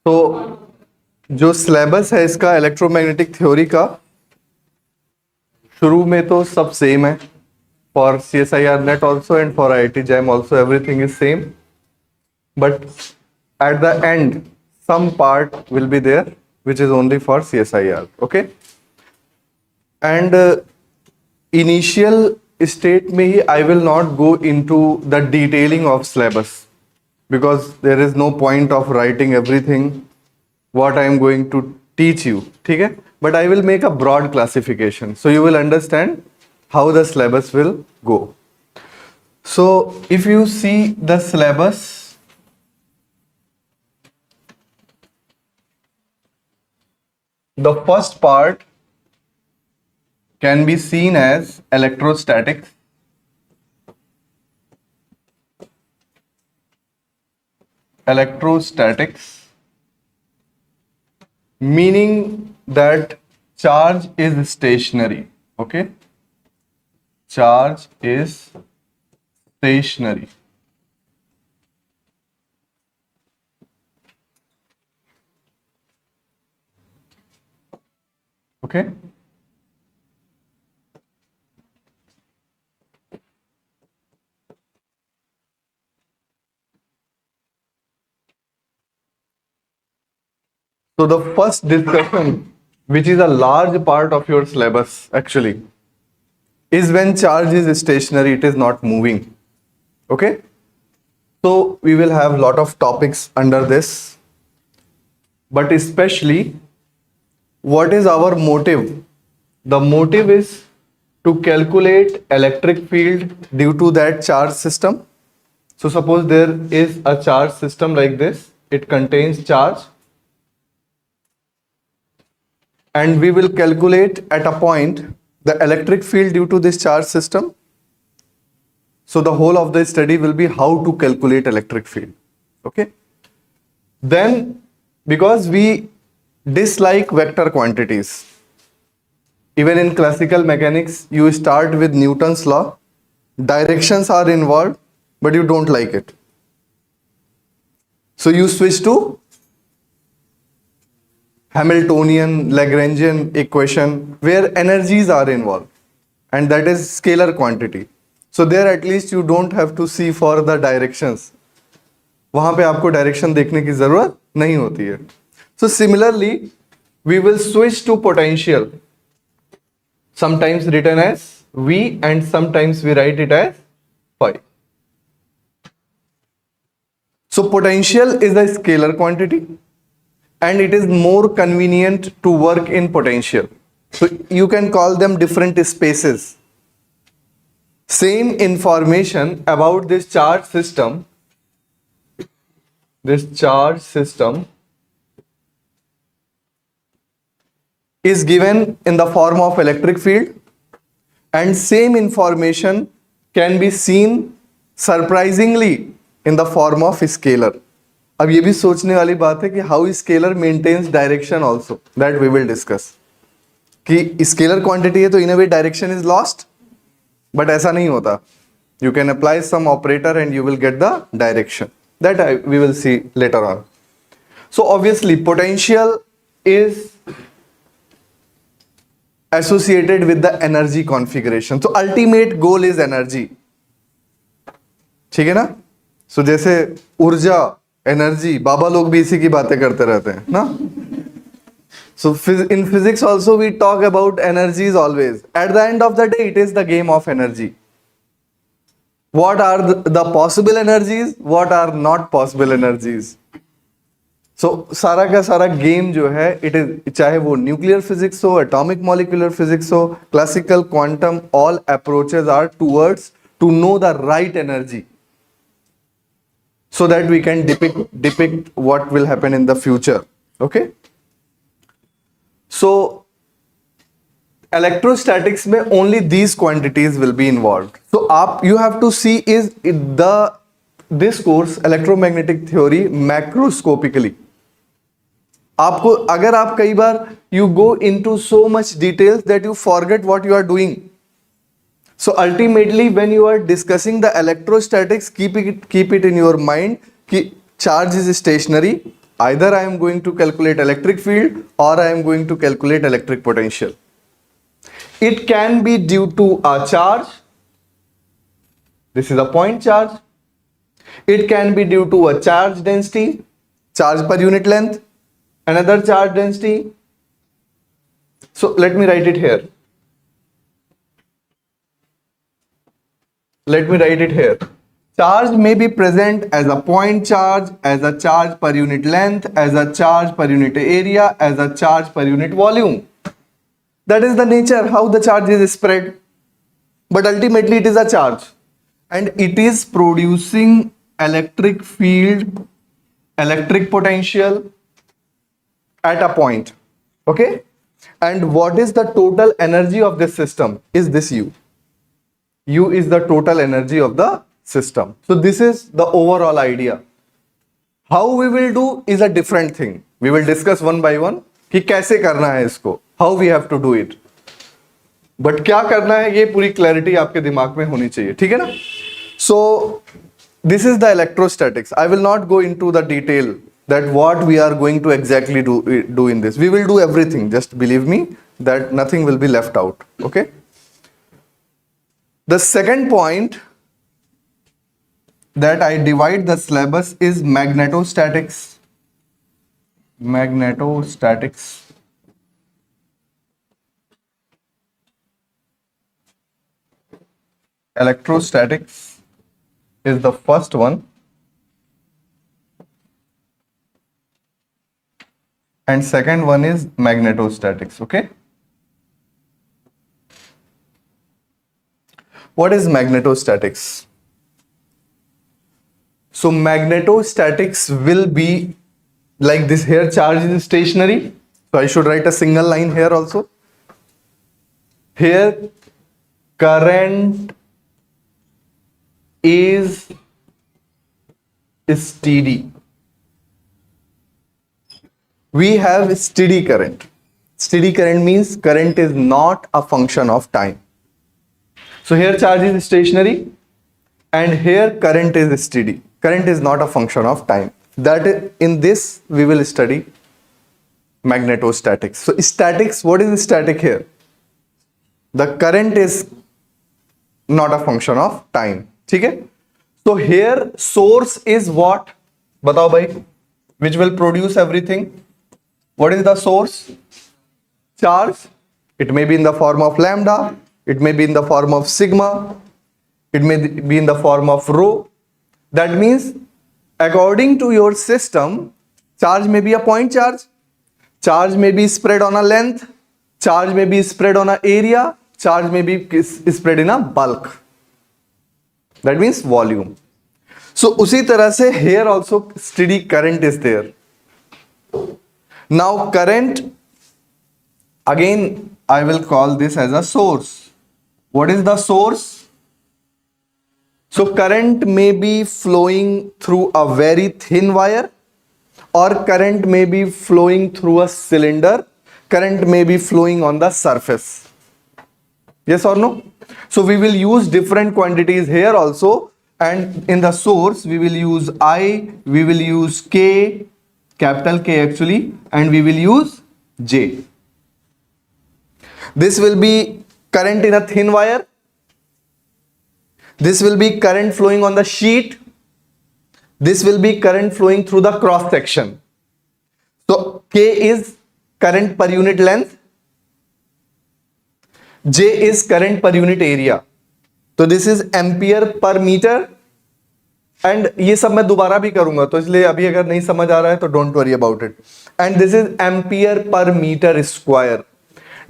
तो जो सिलेबस है इसका इलेक्ट्रोमैग्नेटिक थ्योरी का, शुरू में तो सब सेम है. For CSIR net also and for IIT JAM also everything is same, but at the end some part will be there which is only for CSIR. Okay, and initial state में ही I will not go into the detailing of syllabus because there is no point of writing everything what I am going to teach you. ठीक है, but I will make a broad classification so you will understand how the syllabus will go. So if you see the syllabus, the first part can be seen as electrostatics. Electrostatics, meaning that charge is stationary. Okay, charge is stationary. Okay, so the first discussion, which is a large part of your syllabus actually, is when charge is stationary, it is not moving. Okay, so we will have lot of topics under this, but especially what is our motive? The motive is to calculate electric field due to that charge system. So suppose there is a charge system like this, it contains charge, and we will calculate at a point the electric field due to this charge system. So the whole of the study will be how to calculate electric field. Okay, then because we dislike vector quantities, even in classical mechanics you start with Newton's law, directions are involved but you don't like it, so you switch to Hamiltonian Lagrangian equation where energies are involved, and that is scalar quantity. So there at least you don't have to see for the directions, वहां पे आपको direction देखने की जरूरत नहीं होती है. So similarly we will switch to potential, sometimes written as V and sometimes we write it as phi. So potential is a scalar quantity and it is more convenient to work in potential. So you can call them different spaces. Same information about this charge system is given in the form of electric field, and same information can be seen surprisingly in the form of scalar. अब ये भी सोचने वाली बात है कि how scalar maintains direction also, that we will discuss. कि scalar quantity है तो in a way direction is lost, but ऐसा नहीं होता. You can apply some operator and you will get the direction. That we will see later on. So obviously potential is associated with the energy configuration. So ultimate goal is energy. ठीक है ना? So जैसे ऊर्जा, energy, बाबा लोग भी इसी की बातें करते रहते हैं ना? So in physics also we talk about energies always. At the end of the day it is the game of energy. What are the possible energies? What are not possible energies? So सारा का सारा game जो है it is, चाहे वो nuclear physics हो, atomic molecular physics हो, classical, quantum, all approaches are towards to know the right energy so that we can depict what will happen in the future. Okay, so electrostatics में only these quantities will be involved. So you have to see is this course electromagnetic theory macroscopically. आपको अगर आप कई बार you go into so much details that you forget what you are doing. So ultimately when you are discussing the electrostatics, keep it in your mind कि charge is stationary, Either I am going to calculate electric field or I am going to calculate electric potential. It can be due to a charge. This is a point charge. It can be due to a charge density, charge per unit length, another charge density. So let me write it here. Let me write it here. Charge may be present as a point charge, as a charge per unit length, as a charge per unit area, as a charge per unit volume. That is the nature how the charge is spread. But ultimately it is a charge. And it is producing electric field, electric potential at a point. Okay? And what is the total energy of this system? Is this U. U is the total energy of the system. So this is the overall idea. How we will do is a different thing. We will discuss one by one कि कैसे करना है इसको. How we have to do it. But क्या करना है ये पूरी clarity आपके दिमाग में होनी चाहिए. ठीक है ना? So this is the electrostatics. I will not go into the detail that what we are going to exactly do in this. We will do everything. Just believe me that nothing will be left out. Okay? The second point that I divide the syllabus is magnetostatics. Magnetostatics. Electrostatics is the first one. And second one is magnetostatics. Okay. What is magnetostatics? So magnetostatics will be like this. Here charge is stationary. So I should write a single line here also. Here current is steady. We have steady current. Steady current means current is not a function of time. So here charge is stationary and here current is steady. Current is not a function of time. That in this we will study magnetostatics. So statics, what is static here? The current is not a function of time. ठीक है? So here source is what? बताओ भाई. Which will produce everything. What is the source? Charge. It may be in the form of lambda. It may be in the form of sigma. It may be in the form of rho. That means according to your system, charge may be a point charge. Charge may be spread on a length. Charge may be spread on an area. Charge may be spread in a bulk. That means volume. So उसी तरह से here also steady current is there. Now current, again I will call this as a source. What is the source? So current may be flowing through a very thin wire, or current may be flowing through a cylinder. Current may be flowing on the surface. Yes or no? So we will use different quantities here also, and in the source we will use I, we will use K, capital K actually, and we will use J. This will be current in a thin wire. This will be current flowing on the sheet. This will be current flowing through the cross section. So K is current per unit length. J is current per unit area. So this is ampere per meter. And ये सब मैं दोबारा भी करूंगा, तो इसलिए अभी अगर नहीं समझ आ रहा है तो don't worry about it. And this is ampere per metre square.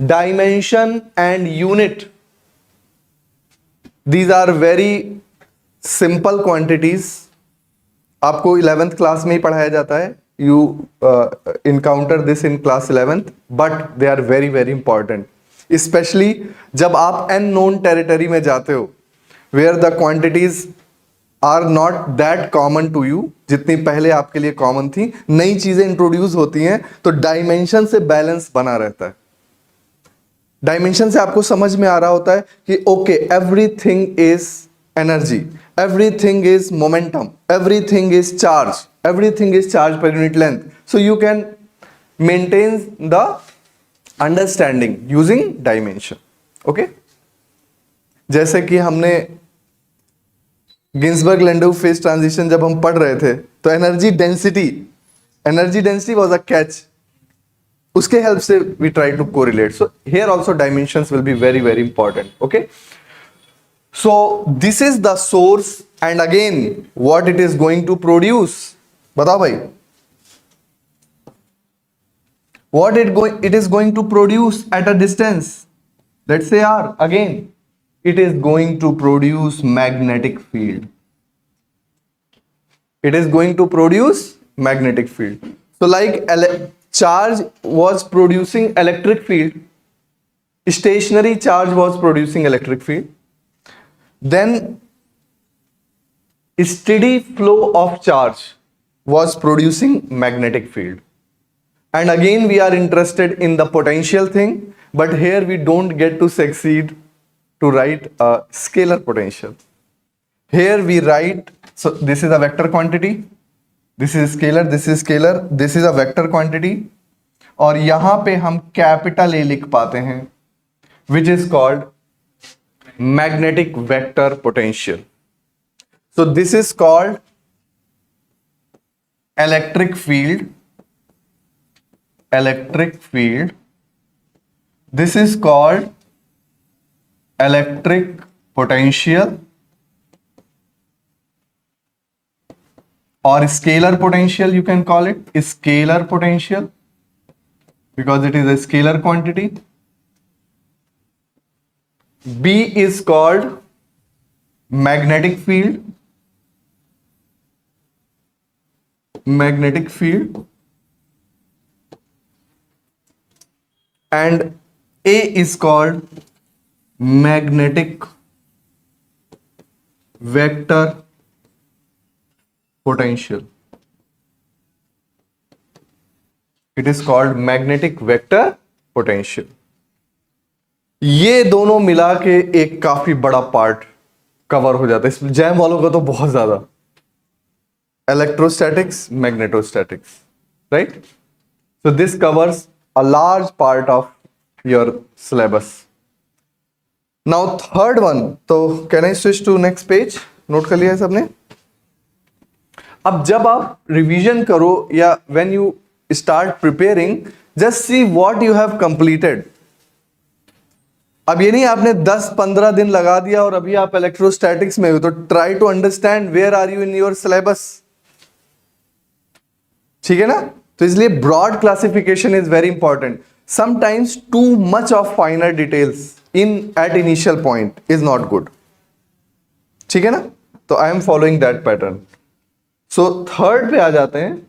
Dimension and unit, these are very simple quantities. आपको 11th क्लास में ही पढ़ाया जाता है. You encounter this in class 11th, but they are very very important. Especially जब आप unknown territory में जाते हो, where the quantities are not that common to you, जितनी पहले आपके लिए common थी. नई चीजें इंट्रोड्यूस होती हैं तो डायमेंशन से बैलेंस बना रहता है. डायमेंशन से आपको समझ में आ रहा होता है कि okay, everything is energy, everything is momentum, everything is charge, everything is charge per unit length, so you can maintain the understanding using dimension. Okay, जैसे कि हमने गिन्सबर्ग लैंडौ फेज ट्रांजिशन जब हम पढ़ रहे थे तो energy density was a catch, उसके हेल्प से we try to correlate. So here also dimensions will be very very important. Okay, so this is the source and again what it is going to produce. बताओ भाई, what it is going to produce at a distance, let's say r, again it is going to produce magnetic field. It is going to produce magnetic field. So like charge was producing electric field, stationary charge was producing electric field, then steady flow of charge was producing magnetic field. And again we are interested in the potential thing, but here we don't get to succeed to write a scalar potential. Here we write, so this is a vector quantity, this is scalar, this is scalar, this is a vector quantity, और यहाँ पे हम capital A लिख पाते हैं, which is called magnetic vector potential. So this is called electric field. This is called electric potential or scalar potential, you can call it scalar potential because it is a scalar quantity. B is called magnetic field. And A is called magnetic vector potential. It is called magnetic vector potential. ये दोनों मिला के एक काफी बड़ा part cover हो जाता है. इस जैम वालों का तो बहुत ज्यादा. Electrostatics, magnetostatics, right? So this covers a large part of your syllabus. Now third one, तो can I switch to next page? Note कर लिया है सबने? अब जब आप रिवीजन करो या when you start preparing, just see what you have completed. अब ये नहीं आपने 10-15 दिन लगा दिया और अभी आप इलेक्ट्रोस्टैटिक्स में हो, तो try to understand where are you in your syllabus. ठीक है ना? तो इसलिए broad classification is very important. Sometimes too much of finer details in at initial point is not good. ठीक है ना? तो I am following that pattern. So third पे आ जाते हैं.